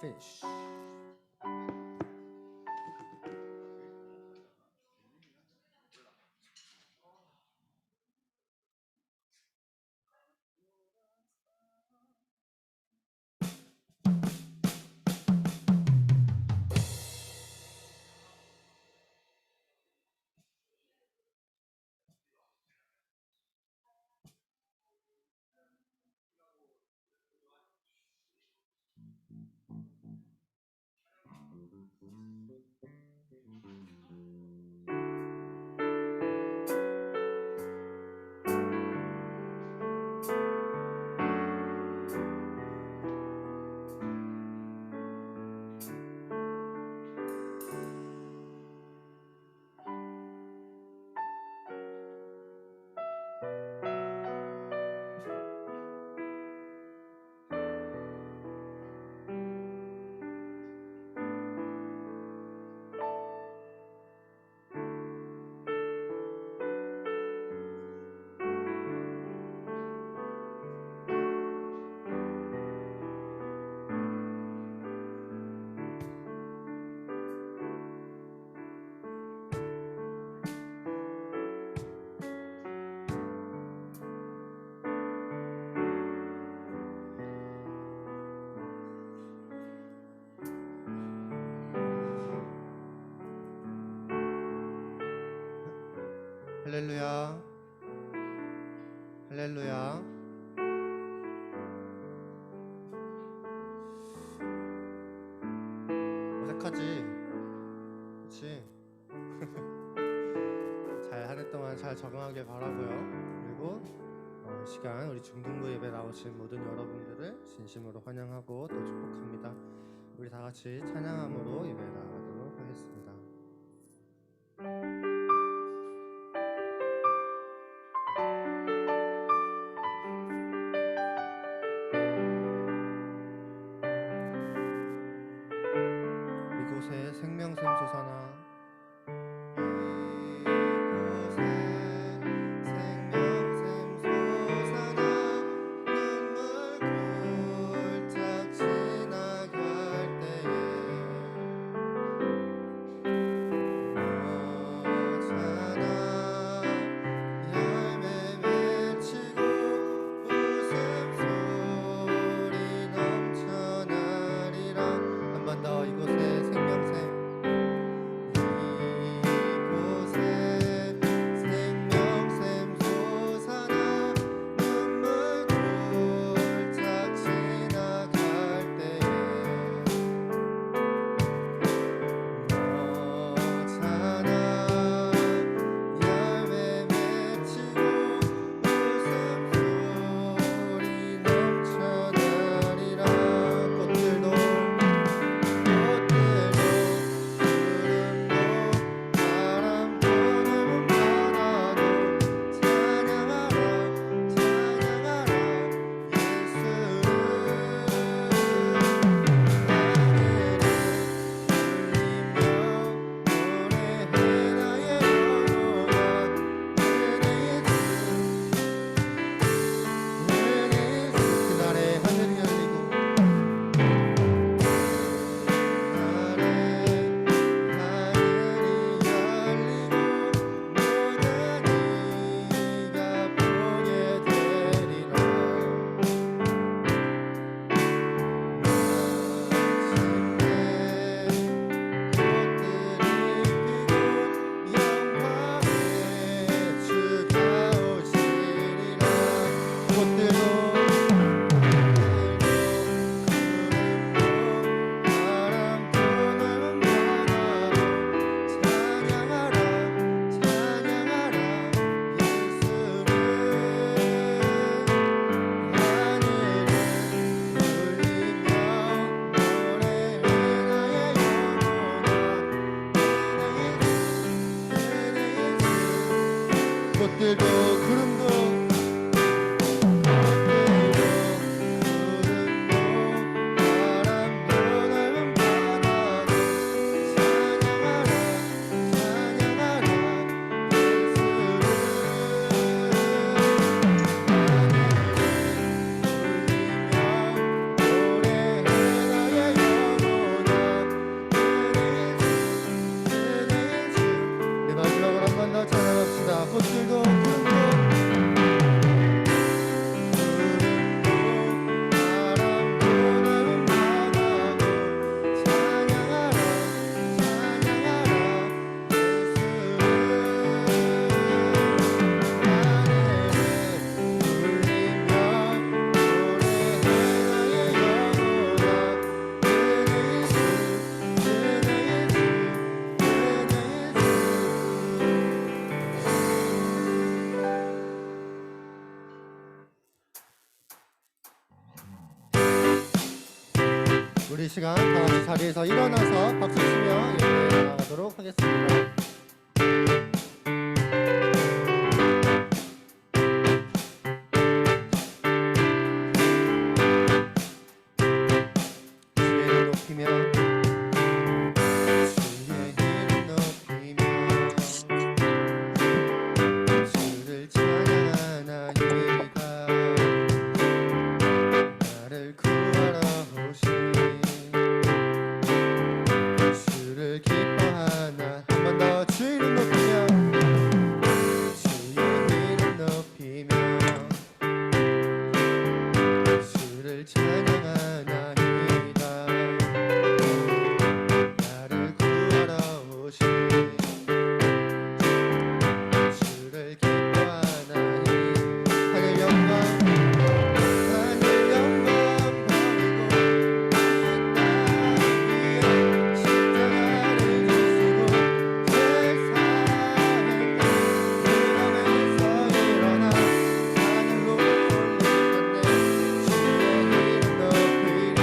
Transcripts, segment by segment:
Fish. 할렐루야, 할렐루야. 어색하지? 그치? 잘 한 해 동안 잘 적응하길 바라고요. 그리고 시간 우리 중등부 예배 나오신 모든 여러분들을 진심으로 환영하고 또 축복합니다. 우리 다 같이 찬양함으로 예배 나가도록 하겠습니다. 이곳에 생명샘 솟아나 꽃들도 구름도 찬양하라 우리 시간 다 같이 자리에서 일어나서 박수 치며 예배 나가도록 하겠습니다. 주의 높이며 주의 이름 높이며 주를 찬양하나이다. 나를 구하러 오신 주를 기뻐하나. 한 번 더 주의 이름 높이며 주의 이름 높이며 주를 찬양하나이다. 나를 구하러 오신 주를 기뻐하나이. 하늘 영광 하늘 영광 버리고 이 땅 위에 십자가를 지시고 세상을 무덤에서 일어나 하늘로 올리셨네. 주의 이름 높이리.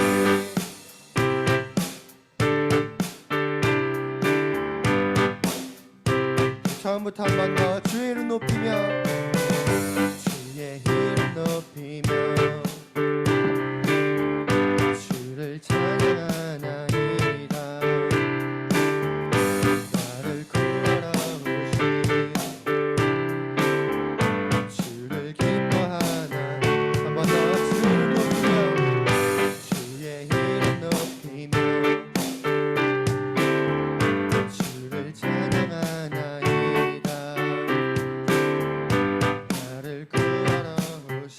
처음부터 한 번 더 주의 이름 높이며 주의 이름 높이며 주를 찬양하나이다. 나를 구하러 오신 주를 기뻐하나. 한 번 더 주의 이름 높이며 주의 이름 높이며 주를 찬양하나이다. 나를 구하러 오신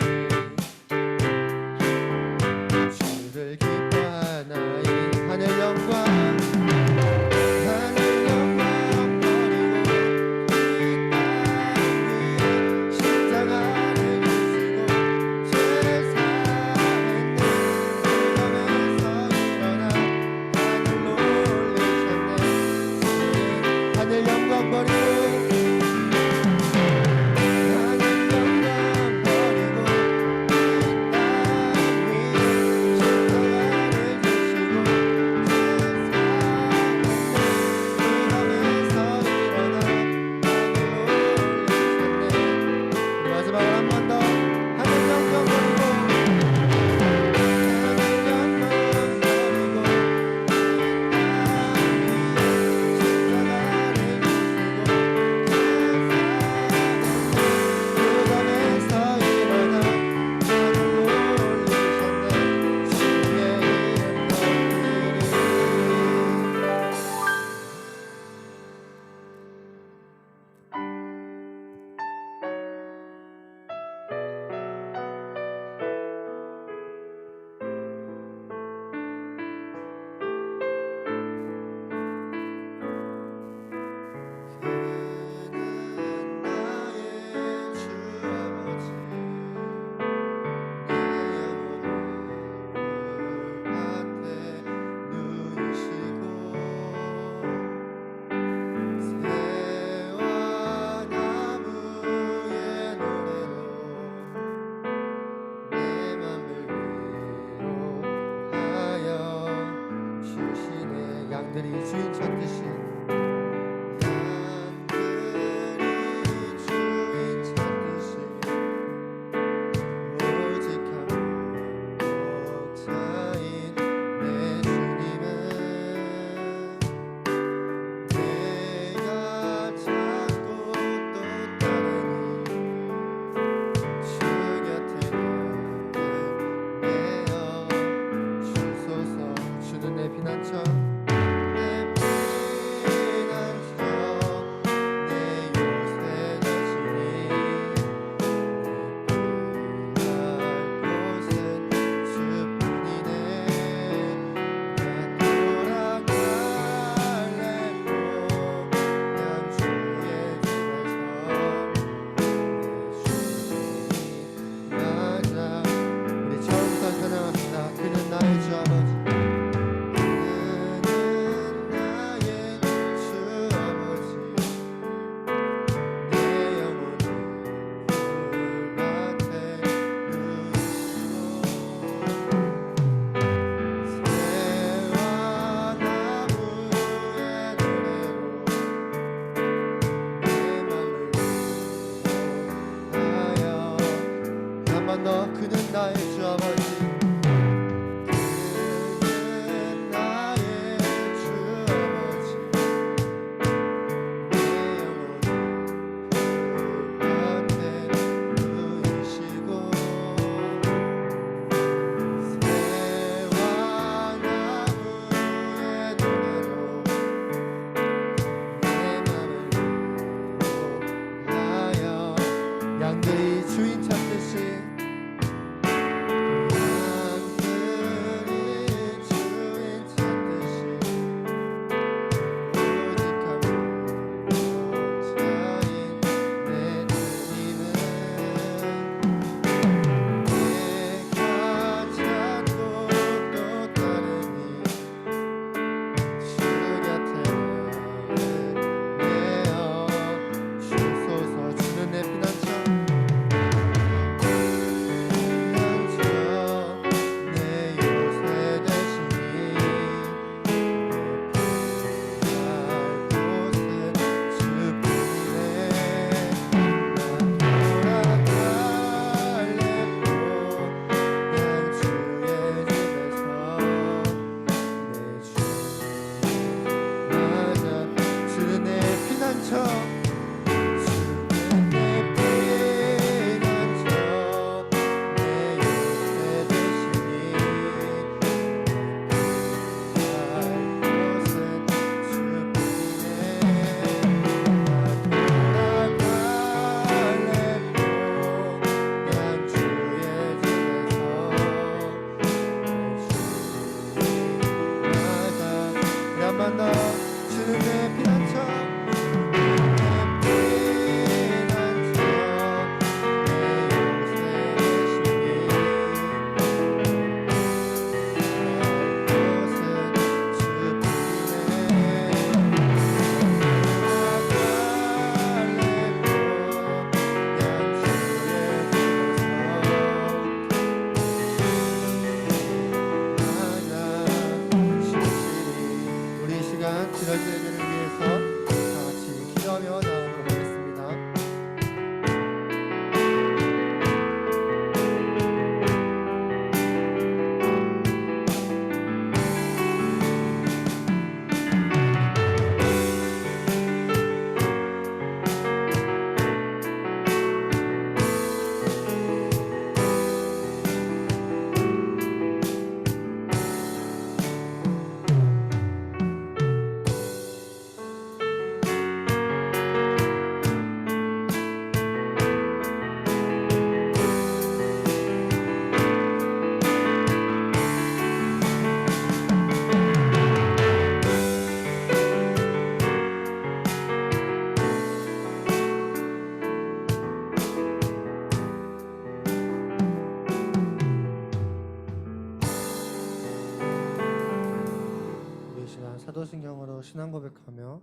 사도신경으로 신앙 고백하며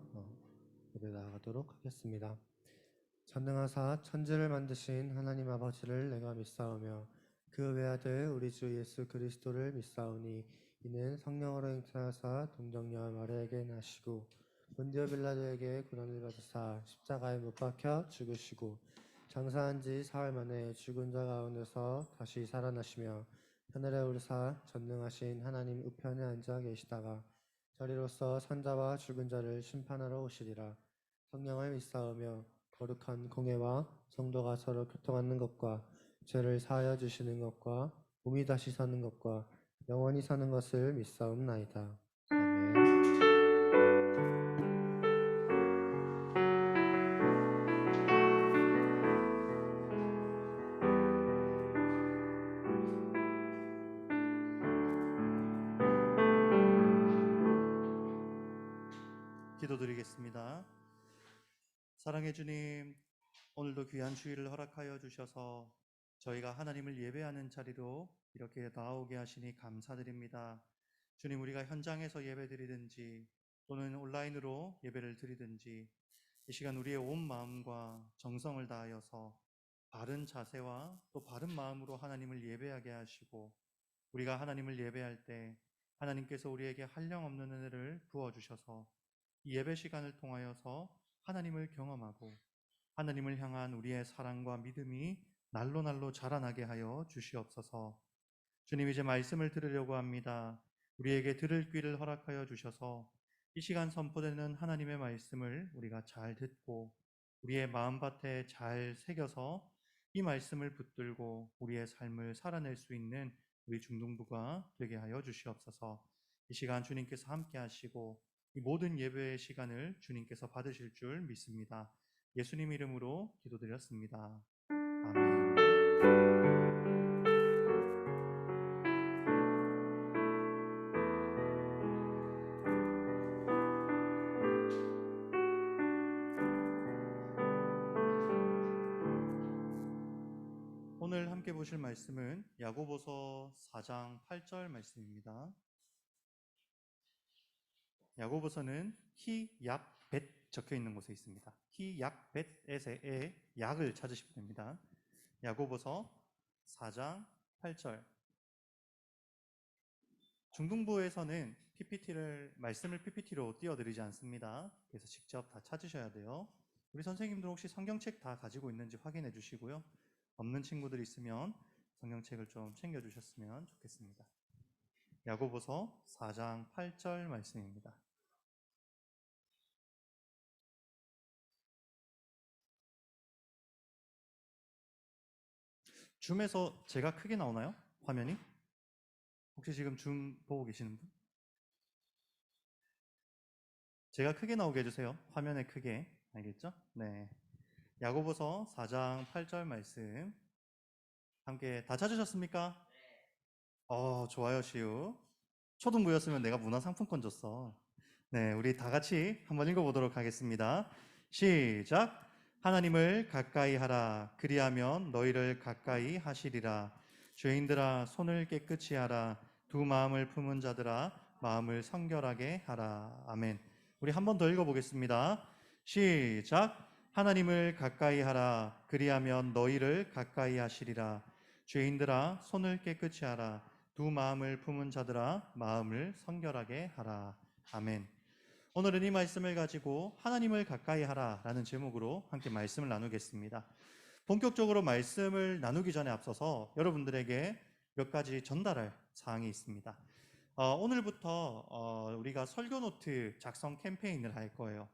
예배 나아가도록 하겠습니다. 전능하사 천지를 만드신 하나님 아버지를 내가 믿사오며 그 외아들 우리 주 예수 그리스도를 믿사오니 이는 성령으로 잉태하사 동정녀 마리아에게 나시고 본디오 빌라도에게 고난을 받으사 십자가에 못 박혀 죽으시고 장사한 지 사흘 만에 죽은 자 가운데서 다시 살아나시며 하늘에 오르사 전능하신 하나님 우편에 앉아 계시다가 저리로서 산자와 죽은 자를 심판하러 오시리라. 성령을 믿사오며 거룩한 공예와 성도가 서로 교통하는 것과 죄를 사하여 주시는 것과 몸이 다시 사는 것과 영원히 사는 것을 믿사옵나이다. 아멘. 기도드리겠습니다. 사랑해 주님, 오늘도 귀한 주일을 허락하여 주셔서 저희가 하나님을 예배하는 자리로 이렇게 나오게 하시니 감사드립니다. 주님, 우리가 현장에서 예배드리든지 또는 온라인으로 예배를 드리든지 이 시간 우리의 온 마음과 정성을 다하여서 바른 자세와 또 바른 마음으로 하나님을 예배하게 하시고, 우리가 하나님을 예배할 때 하나님께서 우리에게 한량없는 은혜를 부어주셔서 이 예배 시간을 통하여서 하나님을 경험하고 하나님을 향한 우리의 사랑과 믿음이 날로 날로 자라나게 하여 주시옵소서. 주님, 이제 말씀을 들으려고 합니다. 우리에게 들을 귀를 허락하여 주셔서 이 시간 선포되는 하나님의 말씀을 우리가 잘 듣고 우리의 마음밭에 잘 새겨서 이 말씀을 붙들고 우리의 삶을 살아낼 수 있는 우리 중등부가 되게 하여 주시옵소서. 이 시간 주님께서 함께 하시고 이 모든 예배의 시간을 주님께서 받으실 줄 믿습니다. 예수님 이름으로 기도드렸습니다. 아멘. 오늘 함께 보실 말씀은 야고보서 4장 8절 말씀입니다. 야고보서는 히약벳 적혀 있는 곳에 있습니다. 히약벳에서의 약을 찾으시면 됩니다. 야고보서 4장 8절. 중등부에서는 말씀을 PPT로 띄워드리지 않습니다. 그래서 직접 다 찾으셔야 돼요. 우리 선생님들 혹시 성경책 다 가지고 있는지 확인해 주시고요. 없는 친구들 있으면 성경책을 좀 챙겨주셨으면 좋겠습니다. 야고보서 4장 8절 말씀입니다. 줌에서 제가 크게 나오나요? 화면이? 혹시 지금 줌 보고 계시는 분? 제가 크게 나오게 해주세요. 화면에 크게. 알겠죠? 네. 야고보서 4장 8절 말씀 함께 다 찾으셨습니까? 좋아요, 시우. 초등부였으면 내가 문화상품권 줬어. 네, 우리 다 같이 한번 읽어보도록 하겠습니다. 시작. 하나님을 가까이 하라. 그리하면 너희를 가까이 하시리라. 죄인들아, 손을 깨끗이 하라. 두 마음을 품은 자들아, 마음을 성결하게 하라. 아멘. 우리 한 번 더 읽어보겠습니다. 시작. 하나님을 가까이 하라. 그리하면 너희를 가까이 하시리라. 죄인들아, 손을 깨끗이 하라. 두 마음을 품은 자들아, 마음을 성결하게 하라. 아멘. 오늘은 이 말씀을 가지고 하나님을 가까이 하라 라는 제목으로 함께 말씀을 나누겠습니다. 본격적으로 말씀을 나누기 전에 앞서서 여러분들에게 몇 가지 전달할 사항이 있습니다. 오늘부터 우리가 설교 노트 작성 캠페인을 할 거예요.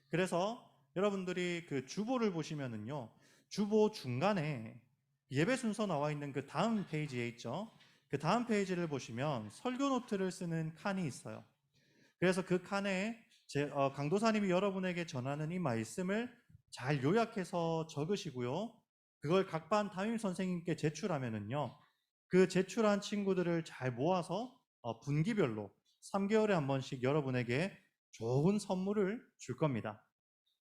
그래서 여러분들이 그 주보를 보시면은요, 주보 중간에 예배 순서 나와 있는 그 다음 페이지에 있죠. 그 다음 페이지를 보시면 설교 노트를 쓰는 칸이 있어요. 그래서 그 칸에 강도사님이 여러분에게 전하는 이 말씀을 잘 요약해서 적으시고요. 그걸 각 반 담임 선생님께 제출하면은요, 그 제출한 친구들을 잘 모아서 분기별로 3개월에 한 번씩 여러분에게 좋은 선물을 줄 겁니다.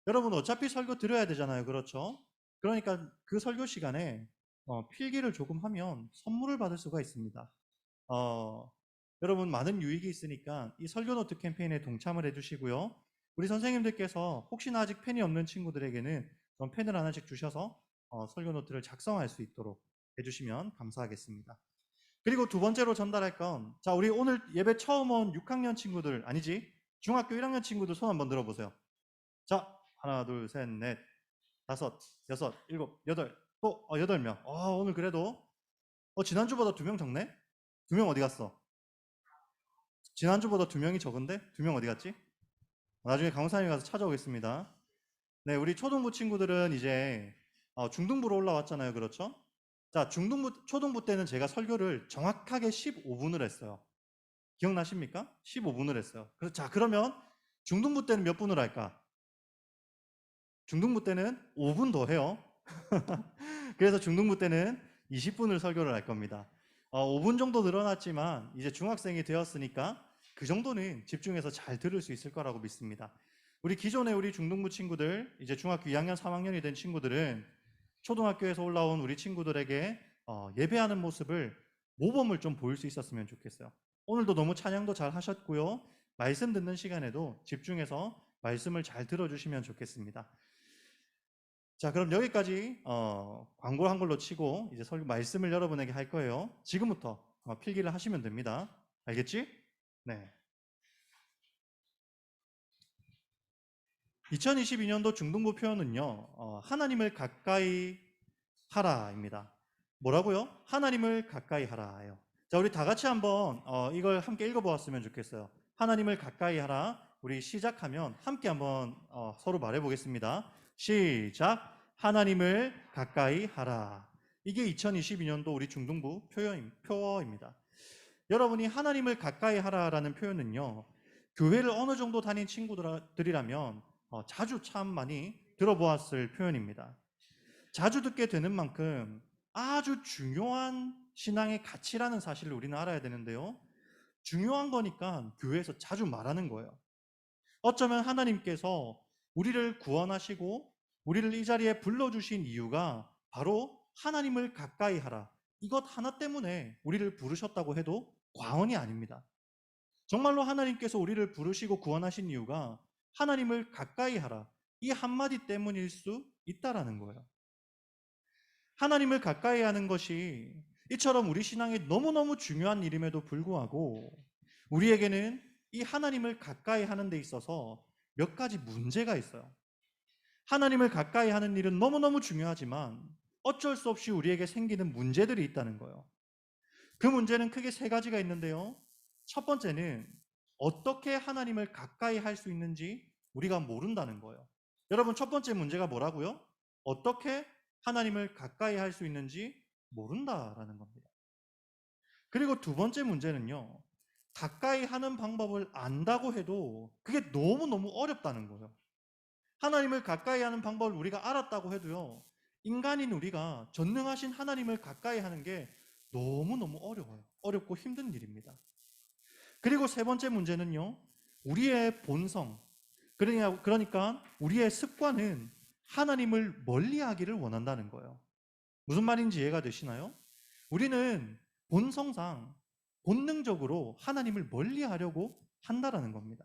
여러분 어차피 설교 들어야 되잖아요. 그렇죠? 그러니까 그 설교 시간에 필기를 조금 하면 선물을 받을 수가 있습니다. 여러분 많은 유익이 있으니까 이 설교 노트 캠페인에 동참을 해주시고요. 우리 선생님들께서 혹시나 아직 펜이 없는 친구들에게는 그런 펜을 하나씩 주셔서 설교 노트를 작성할 수 있도록 해주시면 감사하겠습니다. 그리고 두 번째로 전달할 건, 자, 우리 오늘 예배 처음 온 6학년 친구들, 아니지? 중학교 1학년 친구들 손 한번 들어보세요. 자, 하나, 둘, 셋, 넷, 다섯, 여섯, 일곱, 여덟, 또 8명. 오늘 그래도 지난주보다 2명 적네? 2명 어디 갔어? 지난주보다 2명이 적은데? 2명 어디 갔지? 나중에 강사님이 가서 찾아오겠습니다. 네, 우리 초등부 친구들은 이제 중등부로 올라왔잖아요. 그렇죠? 자, 초등부 때는 제가 설교를 정확하게 15분을 했어요. 기억나십니까? 15분을 했어요. 자, 그러면 중등부 때는 몇 분을 할까? 중등부 때는 5분 더 해요. 그래서 중등부 때는 20분을 설교를 할 겁니다. 5분 정도 늘어났지만 이제 중학생이 되었으니까 그 정도는 집중해서 잘 들을 수 있을 거라고 믿습니다. 우리 기존에 우리 중등부 친구들, 이제 중학교 2학년, 3학년이 된 친구들은 초등학교에서 올라온 우리 친구들에게 예배하는 모습을, 모범을 좀 보일 수 있었으면 좋겠어요. 오늘도 너무 찬양도 잘 하셨고요. 말씀 듣는 시간에도 집중해서 말씀을 잘 들어주시면 좋겠습니다. 자, 그럼 여기까지 광고 한 걸로 치고 이제 설교 말씀을 여러분에게 할 거예요. 지금부터 필기를 하시면 됩니다. 알겠지? 네. 2022년도 중등부 표현은요, 하나님을 가까이 하라입니다. 뭐라고요? 하나님을 가까이 하라예요. 자, 우리 다 같이 한번 이걸 함께 읽어보았으면 좋겠어요. 하나님을 가까이 하라. 우리 시작하면 함께 한번 서로 말해보겠습니다. 시작. 하나님을 가까이 하라. 이게 2022년도 우리 중등부 표어입니다. 여러분이 하나님을 가까이 하라라는 표현은요, 교회를 어느 정도 다닌 친구들이라면 자주 참 많이 들어보았을 표현입니다. 자주 듣게 되는 만큼 아주 중요한 신앙의 가치라는 사실을 우리는 알아야 되는데요. 중요한 거니까 교회에서 자주 말하는 거예요. 어쩌면 하나님께서 우리를 구원하시고 우리를 이 자리에 불러주신 이유가 바로 하나님을 가까이 하라, 이것 하나 때문에 우리를 부르셨다고 해도 과언이 아닙니다. 정말로 하나님께서 우리를 부르시고 구원하신 이유가 하나님을 가까이 하라, 이 한마디 때문일 수 있다라는 거예요. 하나님을 가까이 하는 것이 이처럼 우리 신앙에 너무너무 중요한 일임에도 불구하고 우리에게는 이 하나님을 가까이 하는 데 있어서 몇 가지 문제가 있어요. 하나님을 가까이 하는 일은 너무너무 중요하지만 어쩔 수 없이 우리에게 생기는 문제들이 있다는 거예요. 그 문제는 크게 3가지가 있는데요. 첫 번째는 어떻게 하나님을 가까이 할 수 있는지 우리가 모른다는 거예요. 여러분, 첫 번째 문제가 뭐라고요? 어떻게 하나님을 가까이 할 수 있는지 모른다라는 겁니다. 그리고 두 번째 문제는요, 가까이 하는 방법을 안다고 해도 그게 너무너무 어렵다는 거예요. 하나님을 가까이 하는 방법을 우리가 알았다고 해도요, 인간인 우리가 전능하신 하나님을 가까이 하는 게 너무너무 어려워요. 어렵고 힘든 일입니다. 그리고 세 번째 문제는요, 우리의 본성, 그러니까 우리의 습관은 하나님을 멀리하기를 원한다는 거예요. 무슨 말인지 이해가 되시나요? 우리는 본성상 본능적으로 하나님을 멀리하려고 한다라는 겁니다.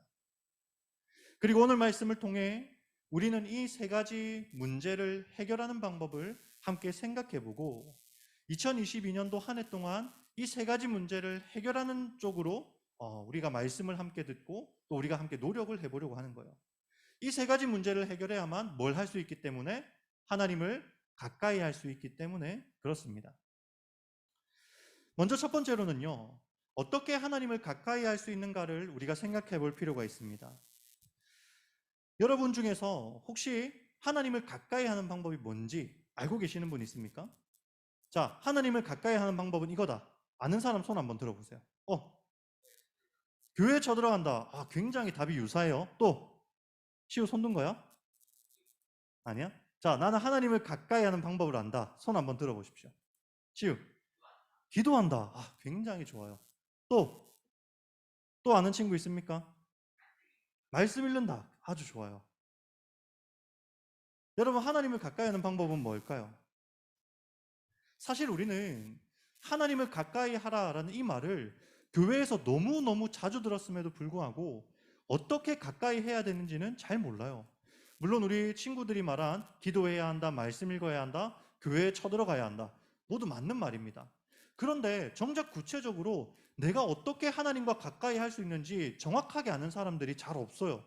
그리고 오늘 말씀을 통해 우리는 이 3가지 문제를 해결하는 방법을 함께 생각해보고 2022년도 한 해 동안 이 3가지 문제를 해결하는 쪽으로 우리가 말씀을 함께 듣고 또 우리가 함께 노력을 해보려고 하는 거예요. 이 3가지 문제를 해결해야만 뭘 할 수 있기 때문에? 하나님을 가까이 할 수 있기 때문에 그렇습니다. 먼저 첫 번째로는요, 어떻게 하나님을 가까이 할 수 있는가를 우리가 생각해 볼 필요가 있습니다. 여러분 중에서 혹시 하나님을 가까이 하는 방법이 뭔지 알고 계시는 분 있습니까? 자, 하나님을 가까이 하는 방법은 이거다. 아는 사람 손 한번 들어보세요. 교회에 쳐들어간다. 굉장히 답이 유사해요. 또 시우 손 든 거야? 아니야? 자, 나는 하나님을 가까이 하는 방법을 안다. 손 한번 들어보십시오. 시우, 기도한다. 굉장히 좋아요. 또 아는 친구 있습니까? 말씀 읽는다. 아주 좋아요. 여러분, 하나님을 가까이 하는 방법은 뭘까요? 사실 우리는 하나님을 가까이 하라라는 이 말을 교회에서 너무너무 자주 들었음에도 불구하고 어떻게 가까이 해야 되는지는 잘 몰라요. 물론 우리 친구들이 말한 기도해야 한다, 말씀 읽어야 한다, 교회에 쳐들어가야 한다. 모두 맞는 말입니다. 그런데 정작 구체적으로 내가 어떻게 하나님과 가까이 할 수 있는지 정확하게 아는 사람들이 잘 없어요.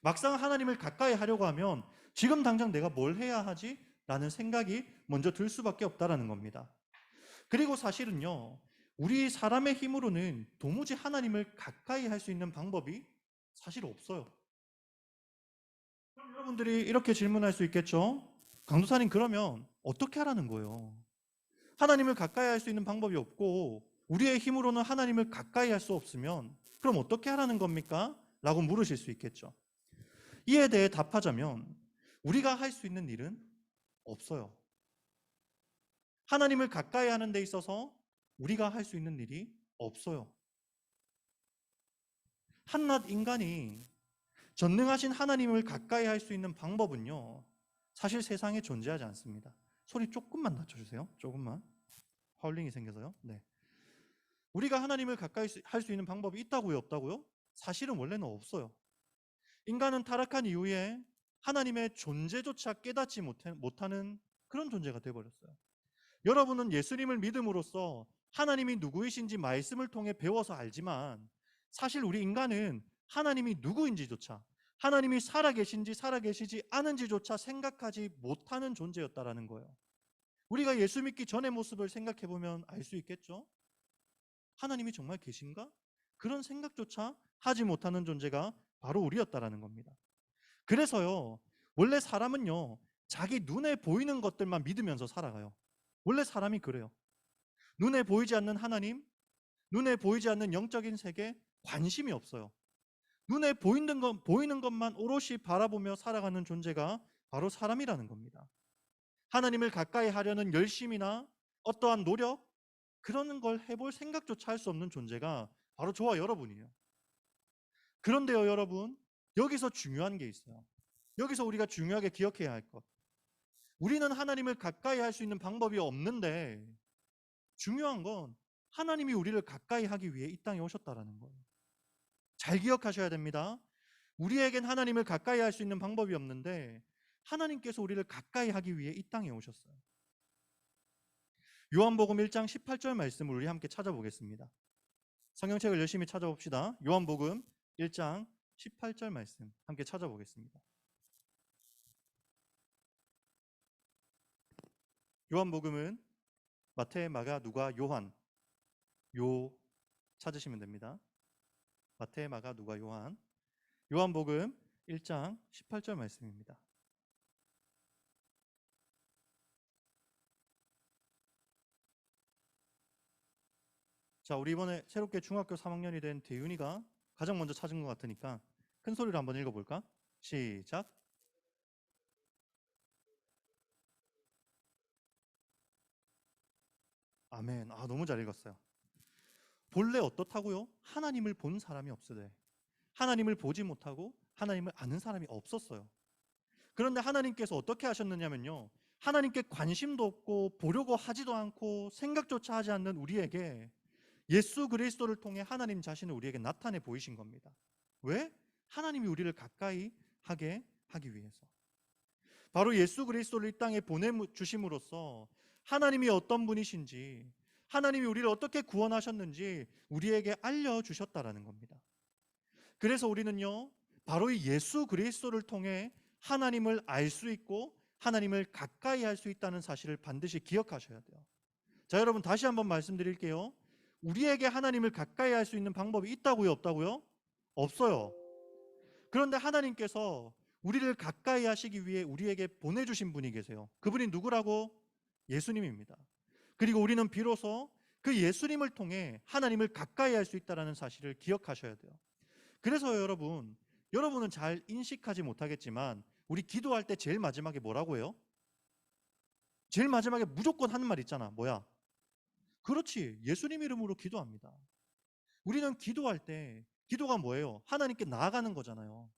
막상 하나님을 가까이 하려고 하면 지금 당장 내가 뭘 해야 하지? 라는 생각이 먼저 들 수밖에 없다라는 겁니다. 그리고 사실은요, 우리 사람의 힘으로는 도무지 하나님을 가까이 할 수 있는 방법이 사실 없어요. 그럼 여러분들이 이렇게 질문할 수 있겠죠? 강도사님, 그러면 어떻게 하라는 거예요? 하나님을 가까이 할 수 있는 방법이 없고 우리의 힘으로는 하나님을 가까이 할 수 없으면 그럼 어떻게 하라는 겁니까? 라고 물으실 수 있겠죠. 이에 대해 답하자면 우리가 할 수 있는 일은 없어요. 하나님을 가까이 하는 데 있어서 우리가 할 수 있는 일이 없어요. 한낱 인간이 전능하신 하나님을 가까이 할 수 있는 방법은요, 사실 세상에 존재하지 않습니다. 소리 조금만 낮춰주세요. 조금만. 하울링이 생겨서요. 네. 우리가 하나님을 가까이 할 수 있는 방법이 있다고요, 없다고요? 사실은 원래는 없어요. 인간은 타락한 이후에 하나님의 존재조차 깨닫지 못하는 그런 존재가 되어버렸어요. 여러분은 예수님을 믿음으로써 하나님이 누구이신지 말씀을 통해 배워서 알지만 사실 우리 인간은 하나님이 누구인지조차, 하나님이 살아계신지 살아계시지 않은지조차 생각하지 못하는 존재였다라는 거예요. 우리가 예수 믿기 전의 모습을 생각해 보면 알 수 있겠죠? 하나님이 정말 계신가? 그런 생각조차 하지 못하는 존재가 바로 우리였다라는 겁니다. 그래서요, 원래 사람은요, 자기 눈에 보이는 것들만 믿으면서 살아가요. 원래 사람이 그래요. 눈에 보이지 않는 하나님, 눈에 보이지 않는 영적인 세계 관심이 없어요. 눈에 보이는 것만 오롯이 바라보며 살아가는 존재가 바로 사람이라는 겁니다. 하나님을 가까이 하려는 열심이나 어떠한 노력, 그런 걸 해볼 생각조차 할 수 없는 존재가 바로 저와 여러분이에요. 그런데요, 여러분, 여기서 중요한 게 있어요. 여기서 우리가 중요하게 기억해야 할 것. 우리는 하나님을 가까이 할 수 있는 방법이 없는데 중요한 건 하나님이 우리를 가까이 하기 위해 이 땅에 오셨다라는 거예요. 잘 기억하셔야 됩니다. 우리에겐 하나님을 가까이 할 수 있는 방법이 없는데 하나님께서 우리를 가까이 하기 위해 이 땅에 오셨어요. 요한복음 1장 18절 말씀을 우리 함께 찾아보겠습니다. 성경책을 열심히 찾아봅시다. 요한복음 1장 18절 말씀 함께 찾아보겠습니다. 요한복음은 마태, 마가, 누가, 요한 요 찾으시면 됩니다. 마태, 마가, 누가, 요한. 요한복음 1장 18절 말씀입니다. 자, 우리 이번에 새롭게 중학교 3학년이 된 대윤이가 가장 먼저 찾은 것 같으니까 큰 소리로 한번 읽어볼까? 시작. 아멘. 아, 너무 잘 읽었어요. 본래 어떻다고요? 하나님을 본 사람이 없으되 하나님을 보지 못하고 하나님을 아는 사람이 없었어요. 그런데 하나님께서 어떻게 하셨느냐면요, 하나님께 관심도 없고 보려고 하지도 않고 생각조차 하지 않는 우리에게 예수 그리스도를 통해 하나님 자신을 우리에게 나타내 보이신 겁니다. 왜? 하나님이 우리를 가까이 하게 하기 위해서. 바로 예수 그리스도를 이 땅에 보내주심으로써 하나님이 어떤 분이신지, 하나님이 우리를 어떻게 구원하셨는지 우리에게 알려주셨다라는 겁니다. 그래서 우리는요, 바로 이 예수 그리스도를 통해 하나님을 알 수 있고 하나님을 가까이 할 수 있다는 사실을 반드시 기억하셔야 돼요. 자, 여러분, 다시 한번 말씀드릴게요. 우리에게 하나님을 가까이 할 수 있는 방법이 있다고요, 없다고요? 없어요. 그런데 하나님께서 우리를 가까이 하시기 위해 우리에게 보내주신 분이 계세요. 그분이 누구라고? 예수님입니다. 그리고 우리는 비로소 그 예수님을 통해 하나님을 가까이 할 수 있다는 사실을 기억하셔야 돼요. 그래서 여러분은 잘 인식하지 못하겠지만 우리 기도할 때 제일 마지막에 뭐라고 해요? 제일 마지막에 무조건 하는 말 있잖아. 뭐야? 그렇지, 예수님 이름으로 기도합니다. 우리는 기도할 때 기도가 뭐예요? 하나님께 나아가는 거잖아요.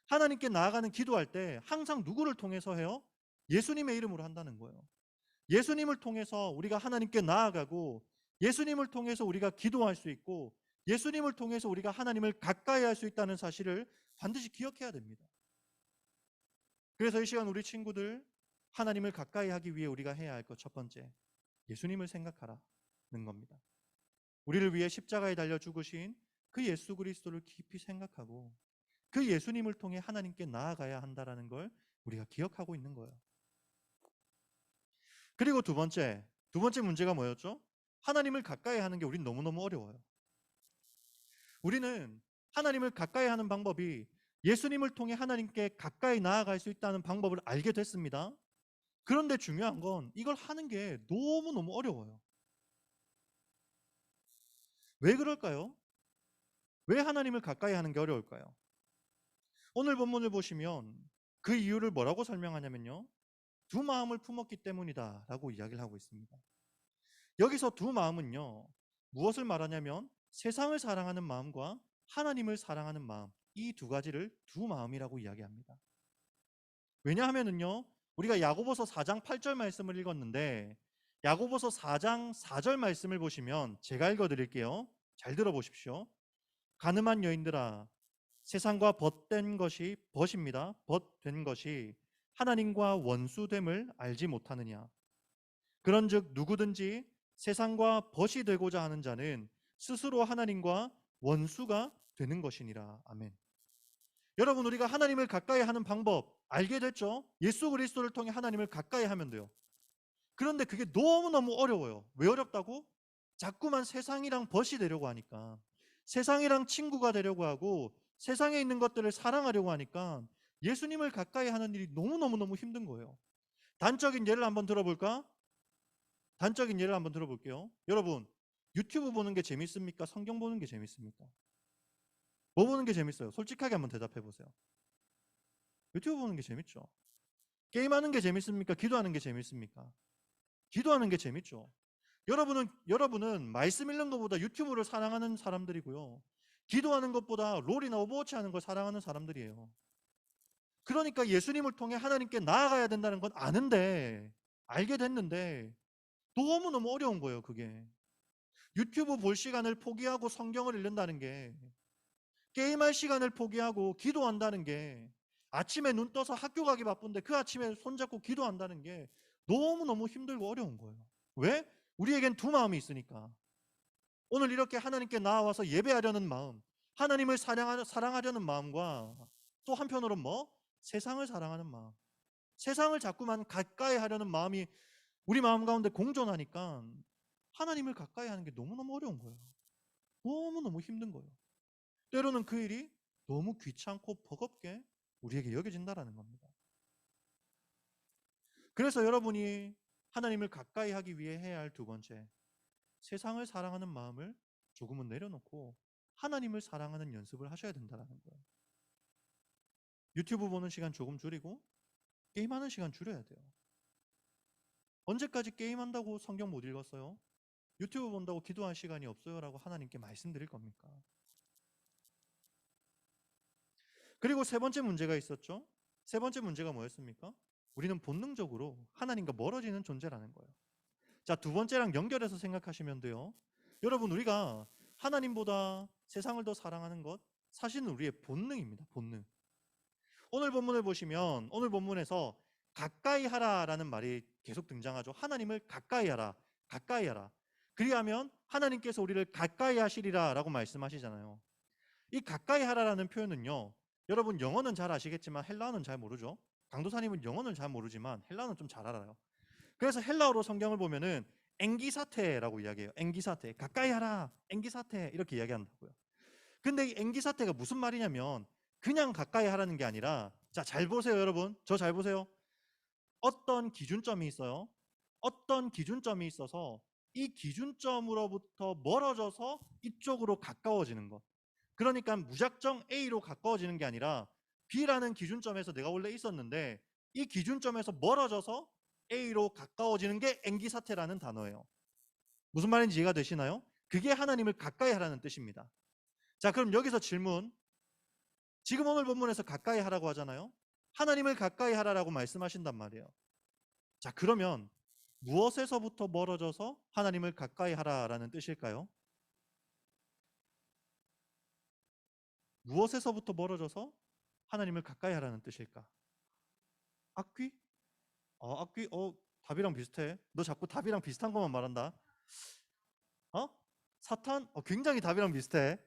하나님께 나아가는 기도할 때 항상 누구를 통해서 해요? 예수님의 이름으로 한다는 거예요. 예수님을 통해서 우리가 하나님께 나아가고 예수님을 통해서 우리가 기도할 수 있고 예수님을 통해서 우리가 하나님을 가까이 할 수 있다는 사실을 반드시 기억해야 됩니다. 그래서 이 시간 우리 친구들 하나님을 가까이 하기 위해 우리가 해야 할 것 첫 번째, 예수님을 생각하라는 겁니다. 우리를 위해 십자가에 달려 죽으신 그 예수 그리스도를 깊이 생각하고 그 예수님을 통해 하나님께 나아가야 한다는 걸 우리가 기억하고 있는 거예요. 그리고 두 번째 문제가 뭐였죠? 하나님을 가까이 하는 게 우린 너무너무 어려워요. 우리는 하나님을 가까이 하는 방법이 예수님을 통해 하나님께 가까이 나아갈 수 있다는 방법을 알게 됐습니다. 그런데 중요한 건 이걸 하는 게 너무너무 어려워요. 왜 그럴까요? 왜 하나님을 가까이 하는 게 어려울까요? 오늘 본문을 보시면 그 이유를 뭐라고 설명하냐면요. 두 마음을 품었기 때문이다 라고 이야기를 하고 있습니다. 여기서 두 마음은요. 무엇을 말하냐면 세상을 사랑하는 마음과 하나님을 사랑하는 마음, 이 두 가지를 두 마음이라고 이야기합니다. 왜냐하면은요. 우리가 야고보서 4장 8절 말씀을 읽었는데 야고보서 4장 4절 말씀을 보시면 제가 읽어드릴게요. 잘 들어보십시오. 가늠한 여인들아 세상과 벗된 것이 벗입니다. 벗된 것이 하나님과 원수됨을 알지 못하느냐. 그런즉 누구든지 세상과 벗이 되고자 하는 자는 스스로 하나님과 원수가 되는 것이니라. 아멘. 여러분 우리가 하나님을 가까이 하는 방법 알게 됐죠? 예수 그리스도를 통해 하나님을 가까이 하면 돼요. 그런데 그게 너무너무 어려워요. 왜 어렵다고? 자꾸만 세상이랑 벗이 되려고 하니까 세상이랑 친구가 되려고 하고 세상에 있는 것들을 사랑하려고 하니까 예수님을 가까이 하는 일이 너무너무 힘든 거예요. 단적인 예를 한번 들어볼까? 단적인 예를 한번 들어볼게요. 여러분 유튜브 보는 게 재밌습니까? 성경 보는 게 재밌습니까? 뭐 보는 게 재밌어요? 솔직하게 한번 대답해 보세요. 유튜브 보는 게 재밌죠. 게임하는 게 재밌습니까? 기도하는 게 재밌습니까? 기도하는 게 재밌죠. 여러분은 말씀 읽는 것보다 유튜브를 사랑하는 사람들이고요. 기도하는 것보다 롤이나 오버워치 하는 걸 사랑하는 사람들이에요. 그러니까 예수님을 통해 하나님께 나아가야 된다는 건 아는데 알게 됐는데 너무너무 어려운 거예요. 그게 유튜브 볼 시간을 포기하고 성경을 읽는다는 게 게임할 시간을 포기하고 기도한다는 게 아침에 눈 떠서 학교 가기 바쁜데 그 아침에 손잡고 기도한다는 게 너무너무 힘들고 어려운 거예요. 왜? 우리에겐 두 마음이 있으니까. 오늘 이렇게 하나님께 나와서 예배하려는 마음, 하나님을 사랑하려는 마음과 또 한편으로 세상을 사랑하는 마음, 세상을 자꾸만 가까이 하려는 마음이 우리 마음 가운데 공존하니까 하나님을 가까이 하는 게 너무너무 어려운 거예요. 너무너무 힘든 거예요. 때로는 그 일이 너무 귀찮고 버겁게 우리에게 여겨진다라는 겁니다. 그래서 여러분이 하나님을 가까이 하기 위해 해야 할 두 번째, 세상을 사랑하는 마음을 조금은 내려놓고 하나님을 사랑하는 연습을 하셔야 된다는 거예요. 유튜브 보는 시간 조금 줄이고 게임하는 시간 줄여야 돼요. 언제까지 게임한다고 성경 못 읽었어요? 유튜브 본다고 기도할 시간이 없어요 라고 하나님께 말씀드릴 겁니까? 그리고 세 번째 문제가 있었죠. 세 번째 문제가 뭐였습니까? 우리는 본능적으로 하나님과 멀어지는 존재라는 거예요. 자, 두 번째랑 연결해서 생각하시면 돼요. 여러분 우리가 하나님보다 세상을 더 사랑하는 것 사실은 우리의 본능입니다. 본능. 오늘 본문을 보시면 오늘 본문에서 가까이 하라라는 말이 계속 등장하죠. 하나님을 가까이 하라. 가까이 하라. 그리하면 하나님께서 우리를 가까이 하시리라 라고 말씀하시잖아요. 이 가까이 하라라는 표현은요. 여러분 영어는 잘 아시겠지만 헬라어는 잘 모르죠. 강도사님은 영어는 잘 모르지만 헬라어는 좀 잘 알아요. 그래서 헬라어로 성경을 보면은 엥기사테라고 이야기해요. 엥기사테. 가까이 하라. 엥기사테 이렇게 이야기한다고요. 근데 이 엥기사테가 무슨 말이냐면 그냥 가까이 하라는 게 아니라 자, 잘 보세요, 여러분. 저 잘 보세요. 어떤 기준점이 있어요. 어떤 기준점이 있어서 이 기준점으로부터 멀어져서 이쪽으로 가까워지는 것. 그러니까 무작정 A로 가까워지는 게 아니라 B라는 기준점에서 내가 원래 있었는데 이 기준점에서 멀어져서 A로 가까워지는 게 엥기사테라는 단어예요. 무슨 말인지 이해가 되시나요? 그게 하나님을 가까이 하라는 뜻입니다. 자, 그럼 여기서 질문. 지금 오늘 본문에서 가까이 하라고 하잖아요. 하나님을 가까이 하라라고 말씀하신단 말이에요. 자, 그러면 무엇에서부터 멀어져서 하나님을 가까이 하라라는 뜻일까요? 무엇에서부터 멀어져서 하나님을 가까이 하라는 뜻일까? 악귀? 악귀? 답이랑 비슷해. 너 자꾸 답이랑 비슷한 것만 말한다. 어? 사탄? 굉장히 답이랑 비슷해.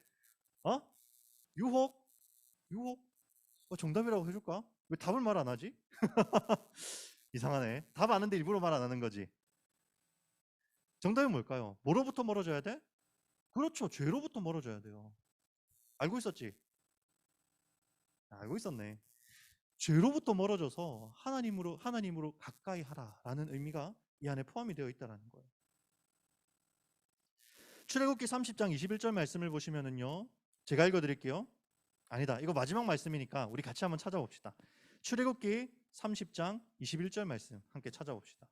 어? 유혹? 유혹? 정답이라고 해줄까? 왜 답을 말 안 하지? 이상하네. 답 아는데 일부러 말 안 하는 거지. 정답이 뭘까요? 뭐로부터 멀어져야 돼? 그렇죠. 죄로부터 멀어져야 돼요. 알고 있었지? 알고 있었네. 죄로부터 멀어져서 하나님으로 가까이 하라라는 의미가 이 안에 포함이 되어 있다라는 거예요. 출애굽기 30장 21절 말씀을 보시면은요. 제가 읽어 드릴게요. 아니다. 이거 마지막 말씀이니까 우리 같이 한번 찾아봅시다. 출애굽기 30장 21절 말씀 함께 찾아봅시다.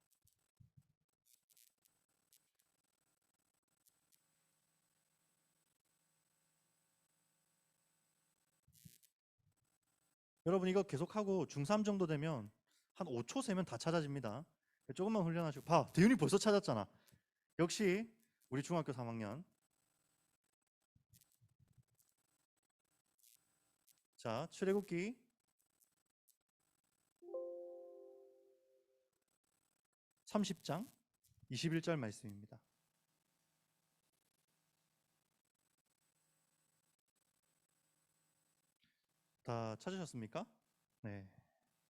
여러분 이거 계속하고 중3 정도 되면 한 5초 세면 다 찾아집니다. 조금만 훈련하시고 봐. 대윤이 벌써 찾았잖아. 역시 우리 중학교 3학년. 자, 출애굽기 30장 21절 말씀입니다. 다 찾으셨습니까? 네.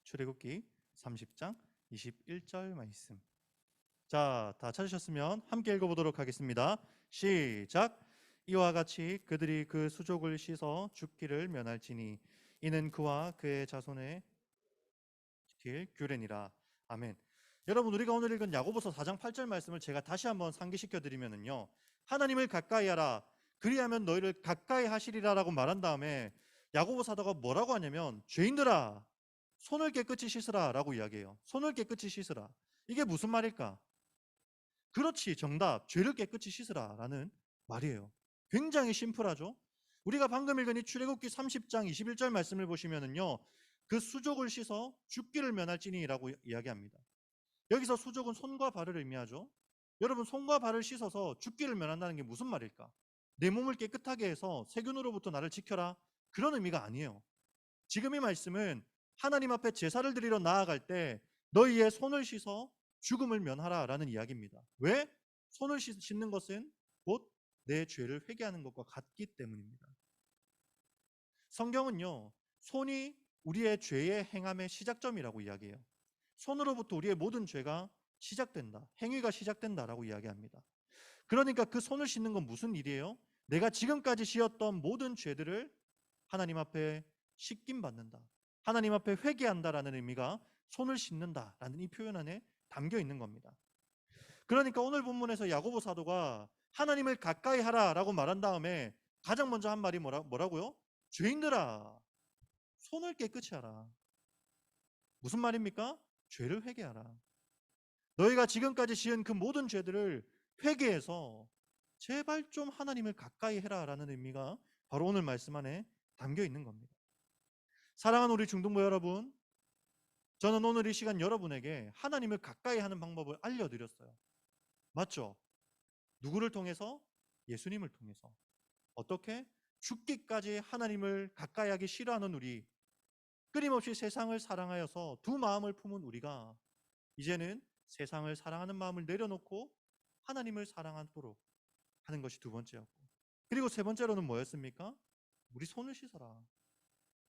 출애굽기 30장 21절 말씀. 자, 다 찾으셨으면 함께 읽어보도록 하겠습니다. 시작. 이와 같이 그들이 그 수족을 씻어 죽기를 면할지니 이는 그와 그의 자손의 길 규례니라. 아멘. 여러분 우리가 오늘 읽은 야고보서 4장 8절 말씀을 제가 다시 한번 상기시켜 드리면은요. 하나님을 가까이 하라. 그리하면 너희를 가까이 하시리라라고 말한 다음에 야고보 사도가 뭐라고 하냐면 죄인들아 손을 깨끗이 씻으라라고 이야기해요. 손을 깨끗이 씻으라. 이게 무슨 말일까? 그렇지, 정답. 죄를 깨끗이 씻으라라는 말이에요. 굉장히 심플하죠? 우리가 방금 읽은 이 출애굽기 30장 21절 말씀을 보시면은요. 그 수족을 씻어 죽기를 면할지니라고 이야기합니다. 여기서 수족은 손과 발을 의미하죠. 여러분 손과 발을 씻어서 죽기를 면한다는 게 무슨 말일까? 내 몸을 깨끗하게 해서 세균으로부터 나를 지켜라. 그런 의미가 아니에요. 지금 이 말씀은 하나님 앞에 제사를 드리러 나아갈 때 너희의 손을 씻어 죽음을 면하라라는 이야기입니다. 왜? 손을 씻는 것은 곧 내 죄를 회개하는 것과 같기 때문입니다. 성경은요. 손이 우리의 죄의 행함의 시작점이라고 이야기해요. 손으로부터 우리의 모든 죄가 시작된다. 행위가 시작된다라고 이야기합니다. 그러니까 그 손을 씻는 건 무슨 일이에요? 내가 지금까지 지었던 모든 죄들을 하나님 앞에 씻김 받는다. 하나님 앞에 회개한다라는 의미가 손을 씻는다라는 이 표현 안에 담겨 있는 겁니다. 그러니까 오늘 본문에서 야고보 사도가 하나님을 가까이 하라라고 말한 다음에 가장 먼저 한 말이 뭐라고요? 죄인들아 손을 깨끗이 하라. 무슨 말입니까? 죄를 회개하라. 너희가 지금까지 지은 그 모든 죄들을 회개해서 제발 좀 하나님을 가까이 해라라는 의미가 바로 오늘 말씀 안에 담겨 있는 겁니다. 사랑하는 우리 중등부 여러분, 저는 오늘 이 시간 여러분에게 하나님을 가까이 하는 방법을 알려드렸어요. 맞죠? 누구를 통해서? 예수님을 통해서. 어떻게? 죽기까지 하나님을 가까이 하기 싫어하는 우리, 끊임없이 세상을 사랑하여서 두 마음을 품은 우리가 이제는 세상을 사랑하는 마음을 내려놓고 하나님을 사랑하도록 하는 것이 두 번째였고, 그리고 세 번째로는 뭐였습니까? 우리 손을 씻어라.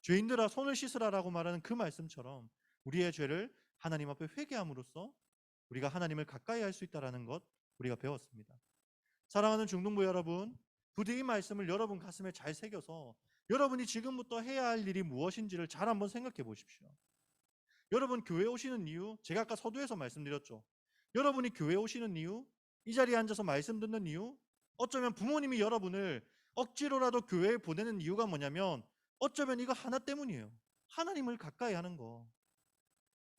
죄인들아 손을 씻으라라고 말하는 그 말씀처럼 우리의 죄를 하나님 앞에 회개함으로써 우리가 하나님을 가까이 할 수 있다는 것 우리가 배웠습니다. 사랑하는 중등부 여러분, 부디 이 말씀을 여러분 가슴에 잘 새겨서 여러분이 지금부터 해야 할 일이 무엇인지를 잘 한번 생각해 보십시오. 여러분 교회 오시는 이유, 제가 아까 서두에서 말씀드렸죠. 여러분이 교회 오시는 이유, 이 자리에 앉아서 말씀 듣는 이유, 어쩌면 부모님이 여러분을 억지로라도 교회에 보내는 이유가 뭐냐면 어쩌면 이거 하나 때문이에요. 하나님을 가까이 하는 거.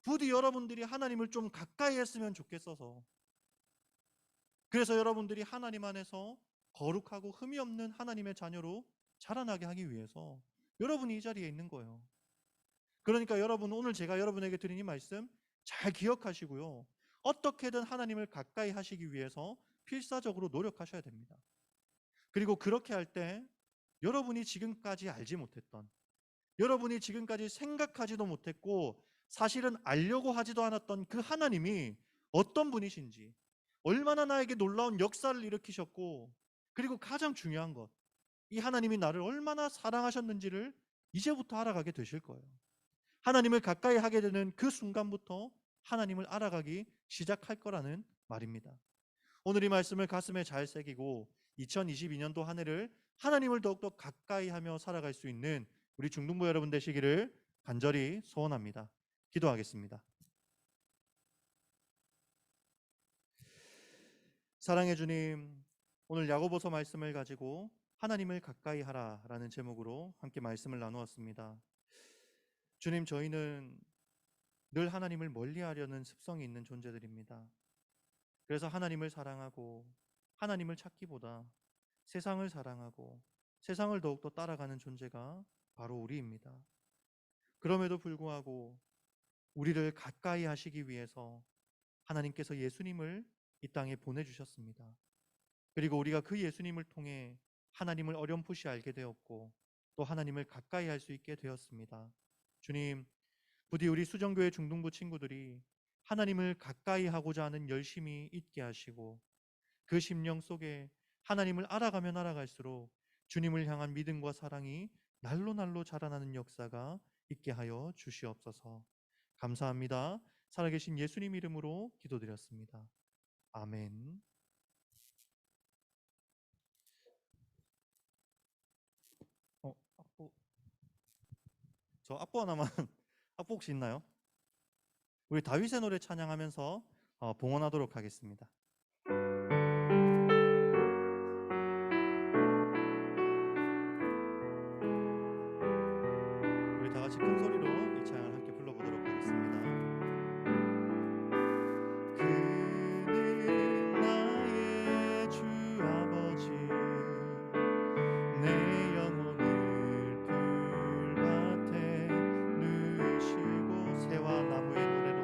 부디 여러분들이 하나님을 좀 가까이 했으면 좋겠어서. 그래서 여러분들이 하나님 안에서 거룩하고 흠이 없는 하나님의 자녀로 자라나게 하기 위해서 여러분이 이 자리에 있는 거예요. 그러니까 여러분 오늘 제가 여러분에게 드린 이 말씀 잘 기억하시고요. 어떻게든 하나님을 가까이 하시기 위해서 필사적으로 노력하셔야 됩니다. 그리고 그렇게 할 때 여러분이 지금까지 알지 못했던, 여러분이 지금까지 생각하지도 못했고 사실은 알려고 하지도 않았던 그 하나님이 어떤 분이신지, 얼마나 나에게 놀라운 역사를 일으키셨고, 그리고 가장 중요한 것, 이 하나님이 나를 얼마나 사랑하셨는지를 이제부터 알아가게 되실 거예요. 하나님을 가까이 하게 되는 그 순간부터 하나님을 알아가기 시작할 거라는 말입니다. 오늘 이 말씀을 가슴에 잘 새기고 2022년도 한 해를 하나님을 더욱더 가까이 하며 살아갈 수 있는 우리 중등부 여러분 되시기를 간절히 소원합니다. 기도하겠습니다. 사랑해 주님, 오늘 야고보서 말씀을 가지고 하나님을 가까이 하라라는 제목으로 함께 말씀을 나누었습니다. 주님, 저희는 늘 하나님을 멀리하려는 습성이 있는 존재들입니다. 그래서 하나님을 사랑하고 하나님을 찾기보다 세상을 사랑하고 세상을 더욱더 따라가는 존재가 바로 우리입니다. 그럼에도 불구하고 우리를 가까이 하시기 위해서 하나님께서 예수님을 이 땅에 보내주셨습니다. 그리고 우리가 그 예수님을 통해 하나님을 어렴풋이 알게 되었고 또 하나님을 가까이 할 수 있게 되었습니다. 주님, 부디 우리 수정교회 중등부 친구들이 하나님을 가까이 하고자 하는 열심이 있게 하시고 그 심령 속에 하나님을 알아가면 알아갈수록 주님을 향한 믿음과 사랑이 날로 날로 자라나는 역사가 있게 하여 주시옵소서. 감사합니다. 살아계신 예수님 이름으로 기도드렸습니다. 아멘. 악보, 저 악보 하나만 악보 혹시 있나요? 우리 다윗의 노래 찬양하면서 봉헌하도록 하겠습니다. 우리 다 같이 큰 소리로 이 찬양을 함께 불러보도록 하겠습니다. 그는 나의 주 아버지, 내 영혼을 풀밭에 누이시고 새와 나무의 노래로,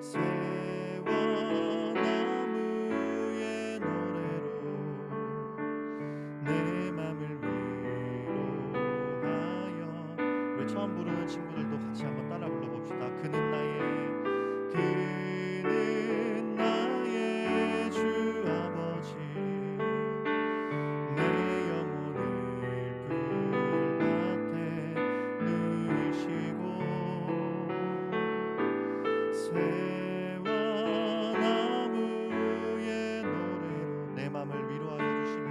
새와 나무의 노래로 내 맘을 위로하여. 우리 처음 부르는 친구들도 같이 한번 따라 불러봅시다. 그는 나의 주 아버지, 내 영혼을 풀밭에 누이시고 새와 나무의 노래로 내 맘을 위로하여 주시네.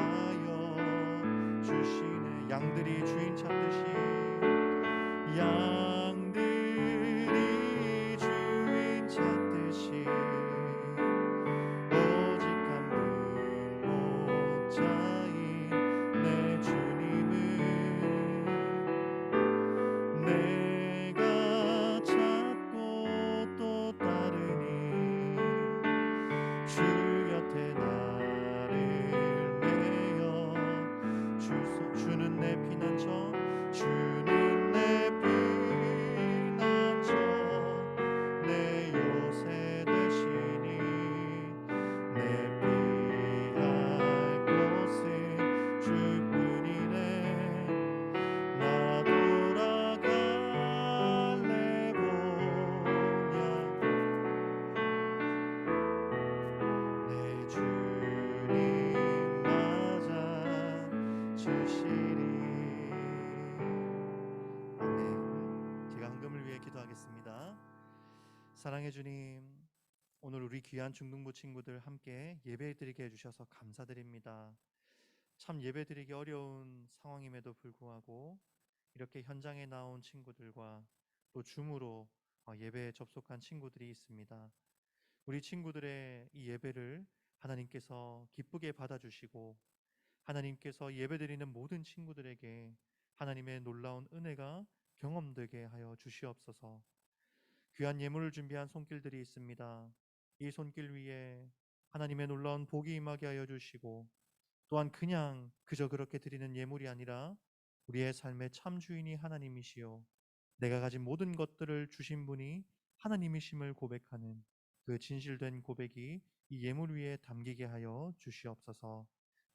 위로하여 주시네. 양들이 주인 찾듯이, 양들이 주인 찾듯이 오직 한 목자인 내 주님을 내가 찾고 또 따르니 주 곁에 나를 메어 주는 내 피난처, 주는 내 피난처, 내 요새 되시니 내 피할 곳은 주뿐이네. 나 돌아갈래 보냐 내 주님 맞아 주시리. 아멘. 제가 헌금을 위해 기도하겠습니다. 사랑해 주님, 오늘 우리 귀한 중등부 친구들 함께 예배드리게 해주셔서 감사드립니다. 참 예배드리기 어려운 상황임에도 불구하고 이렇게 현장에 나온 친구들과 또 줌으로 예배에 접속한 친구들이 있습니다. 우리 친구들의 이 예배를 하나님께서 기쁘게 받아주시고 하나님께서 예배드리는 모든 친구들에게 하나님의 놀라운 은혜가 경험되게 하여 주시옵소서. 귀한 예물을 준비한 손길들이 있습니다. 이 손길 위에 하나님의 놀라운 복이 임하게 하여 주시고 또한 그냥 그저 그렇게 드리는 예물이 아니라 우리의 삶의 참 주인이 하나님이시요 내가 가진 모든 것들을 주신 분이 하나님이심을 고백하는 그 진실된 고백이 이 예물 위에 담기게 하여 주시옵소서.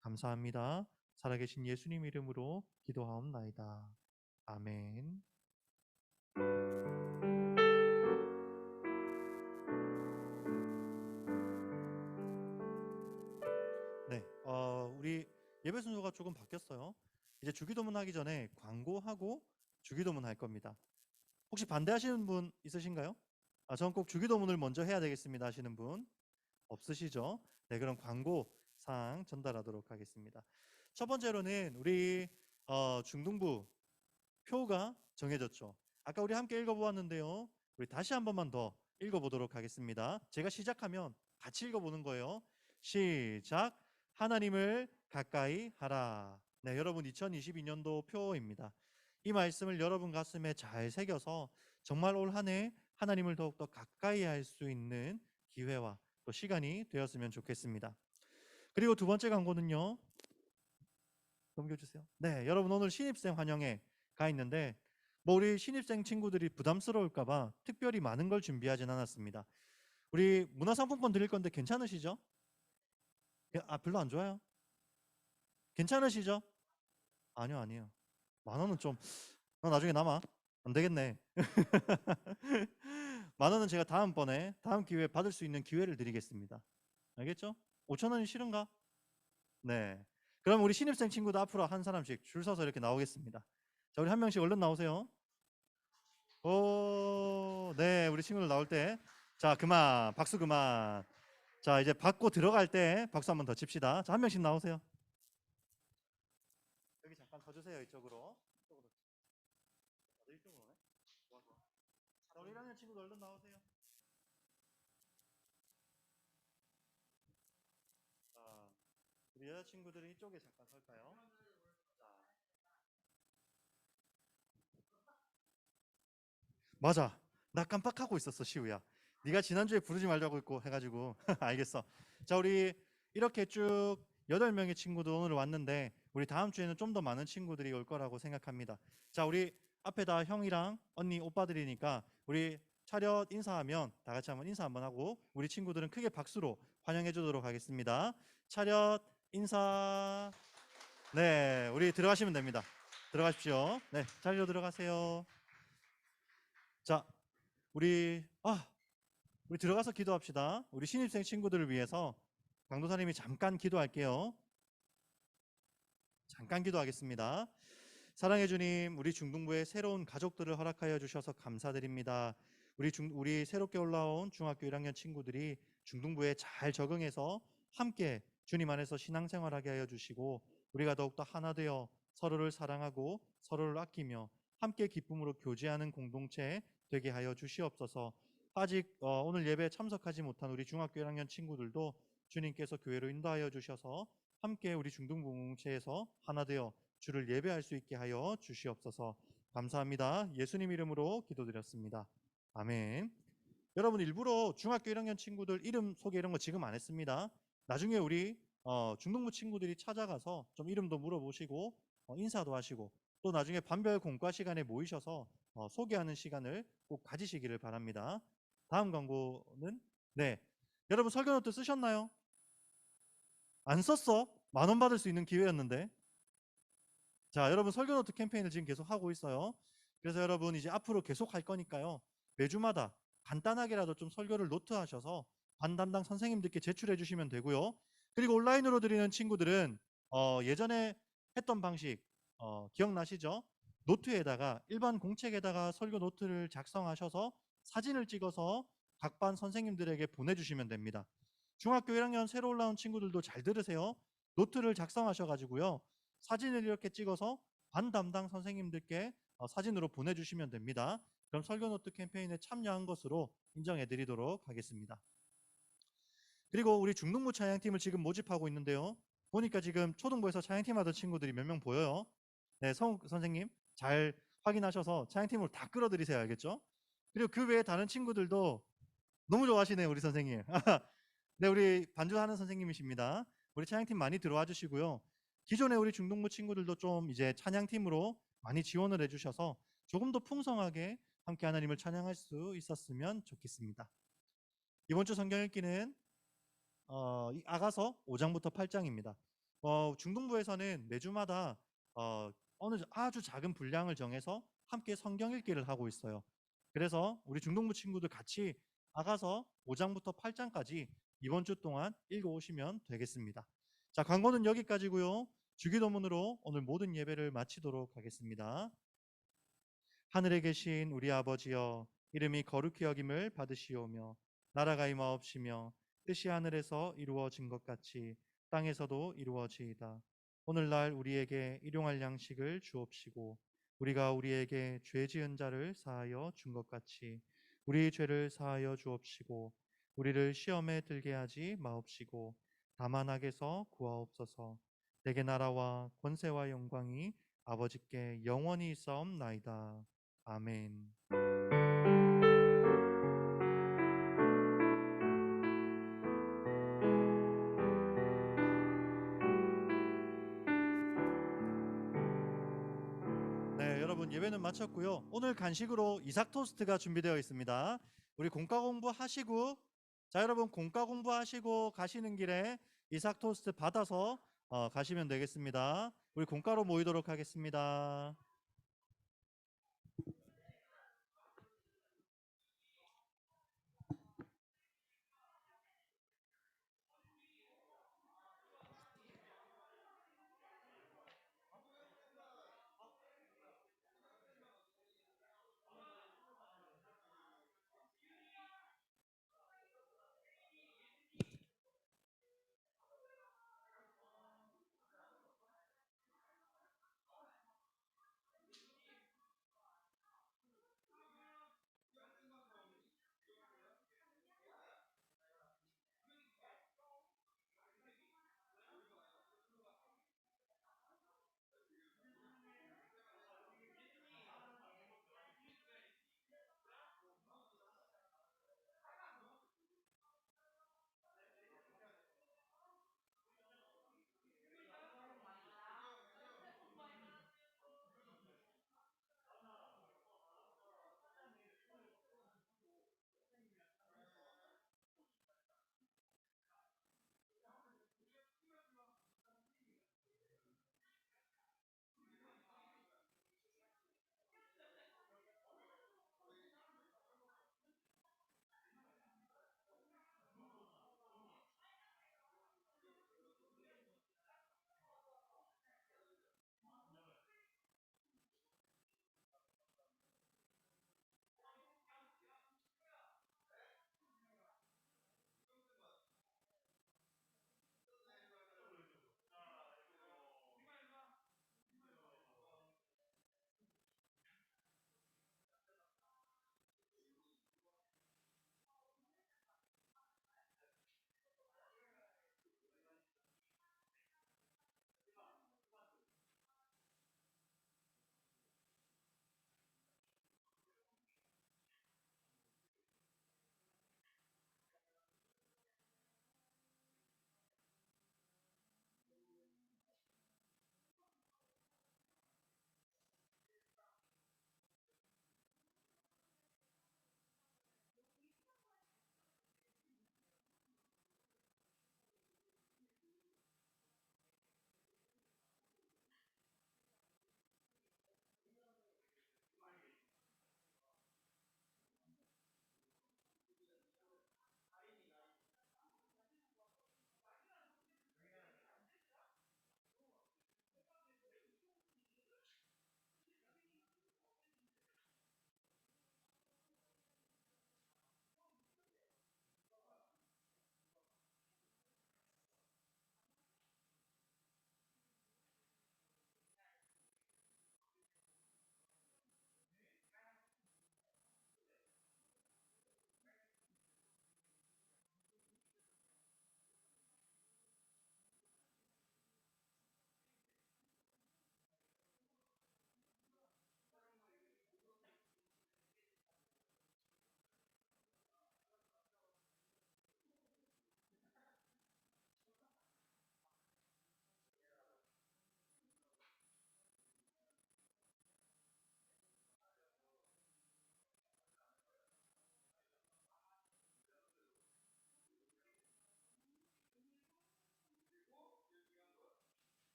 감사합니다. 살아계신 예수님 이름으로 기도하옵나이다. 아멘. 네, 우리 예배 순서가 조금 바뀌었어요. 이제 주기도문 하기 전에 광고하고 주기도문 할 겁니다. 혹시 반대하시는 분 있으신가요? 저는 꼭 주기도문을 먼저 해야 되겠습니다 하시는 분 없으시죠? 네, 그럼 광고 사항 전달하도록 하겠습니다. 첫 번째로는 우리 중등부 표가 정해졌죠. 아까 우리 함께 읽어보았는데요. 우리 다시 한 번만 더 읽어보도록 하겠습니다. 제가 시작하면 같이 읽어보는 거예요. 시작. 하나님을 가까이 하라. 네, 여러분 2022년도 표입니다. 이 말씀을 여러분 가슴에 잘 새겨서 정말 올 한 해 하나님을 더욱더 가까이 할 수 있는 기회와 또 시간이 되었으면 좋겠습니다. 그리고 두 번째 광고는요. 넘겨주세요. 네, 여러분 오늘 신입생 환영회 가 있는데 우리 신입생 친구들이 부담스러울까봐 특별히 많은 걸 준비하진 않았습니다. 우리 문화상품권 드릴 건데 괜찮으시죠? 별로 안 좋아요? 괜찮으시죠? 아니요, 아니요. 10,000원은 좀 나중에 남아. 안 되겠네. 10,000원은 제가 다음번에 다음 기회에 받을 수 있는 기회를 드리겠습니다. 알겠죠? 5,000원이 싫은가? 네. 그럼 우리 신입생 친구도 앞으로 한 사람씩 줄 서서 이렇게 나오겠습니다. 자, 우리 한 명씩 얼른 나오세요. 오, 네, 우리 친구들 나올 때, 자, 그만, 박수 그만. 자, 이제 받고 들어갈 때 박수 한번 더 칩시다. 자, 한 명씩 나오세요. 여기 잠깐 더 주세요. 이쪽으로. 이쪽으로 오네. 좋아, 좋아. 자, 우리 1학년 친구들 얼른 나오세요. 자, 우리 여자친구들이 이쪽에 잠깐 설까요? 자. 맞아. 나 깜빡하고 있었어, 시우야. 네가 지난주에 부르지 말자고 했고 해가지고 알겠어. 자, 우리 이렇게 쭉 8명의 친구들 오늘 왔는데 우리 다음 주에는 좀 더 많은 친구들이 올 거라고 생각합니다. 자, 우리 앞에 다 형이랑 언니, 오빠들이니까 우리 차렷 인사하면 다 같이 한번 인사 한번 하고 우리 친구들은 크게 박수로 환영해 주도록 하겠습니다. 차렷 인사. 네, 우리 들어가시면 됩니다. 들어가십시오. 네, 자리로 들어가세요. 자, 우리 들어가서 기도합시다. 우리 신입생 친구들을 위해서 강도사님이 잠깐 기도할게요. 잠깐 기도하겠습니다. 사랑해 주님, 우리 중등부에 새로운 가족들을 허락하여 주셔서 감사드립니다. 우리 새롭게 올라온 중학교 1학년 친구들이 중등부에 잘 적응해서 함께 주님 안에서 신앙생활하게 하여 주시고 우리가 더욱더 하나 되어 서로를 사랑하고 서로를 아끼며 함께 기쁨으로 교제하는 공동체 되게 하여 주시옵소서. 아직 오늘 예배에 참석하지 못한 우리 중학교 1학년 친구들도 주님께서 교회로 인도하여 주셔서 함께 우리 중등부 공동체에서 하나 되어 주를 예배할 수 있게 하여 주시옵소서. 감사합니다. 예수님 이름으로 기도드렸습니다. 아멘. 여러분 일부러 중학교 1학년 친구들 이름 소개 이런 거 지금 안 했습니다. 나중에 우리 중등부 친구들이 찾아가서 좀 이름도 물어보시고 인사도 하시고 또 나중에 반별 공과 시간에 모이셔서 소개하는 시간을 꼭 가지시기를 바랍니다. 다음 광고는 네, 여러분 설교 노트 쓰셨나요? 안 썼어? 10,000원 받을 수 있는 기회였는데. 자, 여러분 설교 노트 캠페인을 지금 계속 하고 있어요. 그래서 여러분 이제 앞으로 계속 할 거니까요. 매주마다 간단하게라도 좀 설교를 노트하셔서 반 담당 선생님들께 제출해 주시면 되고요. 그리고 온라인으로 드리는 친구들은 예전에 했던 방식 기억나시죠? 노트에다가 일반 공책에다가 설교 노트를 작성하셔서 사진을 찍어서 각 반 선생님들에게 보내주시면 됩니다. 중학교 1학년 새로 올라온 친구들도 잘 들으세요. 노트를 작성하셔가지고요. 사진을 이렇게 찍어서 반 담당 선생님들께 사진으로 보내주시면 됩니다. 그럼 설교노트 캠페인에 참여한 것으로 인정해 드리도록 하겠습니다. 그리고 우리 중등부 찬양팀을 지금 모집하고 있는데요. 보니까 지금 초등부에서 찬양팀 하던 친구들이 몇 명 보여요. 네, 성욱 선생님 잘 확인하셔서 찬양팀으로 다 끌어들이세요. 알겠죠? 그리고 그 외에 다른 친구들도 너무 좋아하시네요. 우리 선생님. 네, 우리 반주하는 선생님이십니다. 우리 찬양팀 많이 들어와 주시고요. 기존에 우리 중등부 친구들도 좀 이제 찬양팀으로 많이 지원을 해주셔서 조금 더 풍성하게 함께 하나님을 찬양할 수 있었으면 좋겠습니다. 이번 주 성경 읽기는 이 아가서 5장부터 8장입니다. 중등부에서는 매주마다 어느 아주 작은 분량을 정해서 함께 성경 읽기를 하고 있어요. 그래서 우리 중등부 친구들 같이 아가서 5장부터 8장까지 이번 주 동안 읽어오시면 되겠습니다. 자, 광고는 여기까지고요. 주기도문으로 오늘 모든 예배를 마치도록 하겠습니다. 하늘에 계신 우리 아버지여, 이름이 거룩히 여김을 받으시오며 나라가 임하옵시며 뜻이 하늘에서 이루어진 것 같이 땅에서도 이루어지이다. 오늘날 우리에게 일용할 양식을 주옵시고 우리가 우리에게 죄 지은 자를 사하여 준 것 같이 우리 죄를 사하여 주옵시고 우리를 시험에 들게 하지 마옵시고 다만 악에서 구하옵소서. 대개 나라와 권세와 영광이 아버지께 영원히 있사옵나이다. 아멘. 네, 여러분 예배는 마쳤고요. 오늘 간식으로 이삭 토스트가 준비되어 있습니다. 우리 공과 공부하시고, 자 여러분 공과 공부하시고 가시는 길에 이삭 토스트 받아서 가시면 되겠습니다. 우리 공과로 모이도록 하겠습니다.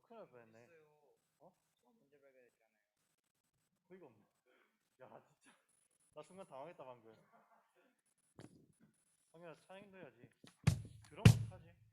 큰일 날 뻔했네. 어? 문제 발견했잖아요. 어이가 없네. 야, 진짜. 나 순간 당황했다, 방금. 성현아, 찬양도 해야지. 그럼 어떡하지?